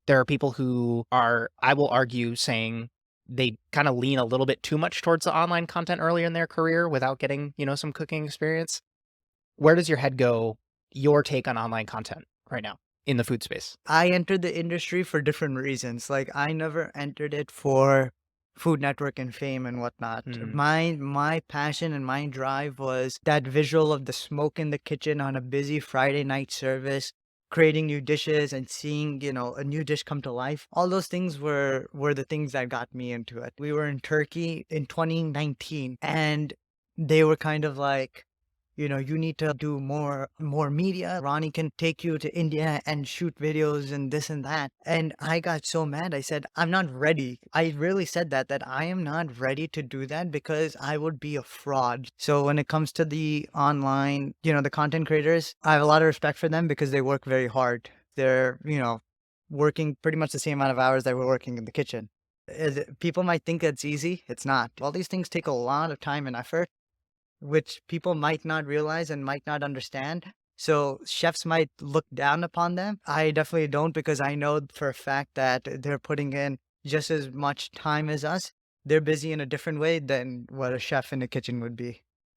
There are people who are, I will argue, saying they kind of lean a little bit too much towards the online content earlier in their career without getting, some cooking experience. Where does your head go, your take on online content right now in the food space? I entered the industry for different reasons. Like I never entered it for Food Network and fame and whatnot. Mm, My passion and my drive was that visual of the smoke in the kitchen on a busy Friday night service, creating new dishes and seeing, a new dish come to life. All those things were the things that got me into it. We were in Turkey in 2019 and they were kind of like, you need to do more media. Ronnie can take you to India and shoot videos and this and that. And I got so mad. I said, I'm not ready. I really said that I am not ready to do that because I would be a fraud. So when it comes to the online, the content creators, I have a lot of respect for them because they work very hard. They're, working pretty much the same amount of hours that we're working in the kitchen. People might think it's easy. It's not. All these things take a lot of time and effort which people might not realize and might not understand. So chefs might look down upon them. I definitely don't because I know for a fact that they're putting in just as much time as us. They're busy in a different way than what a chef in the kitchen would be.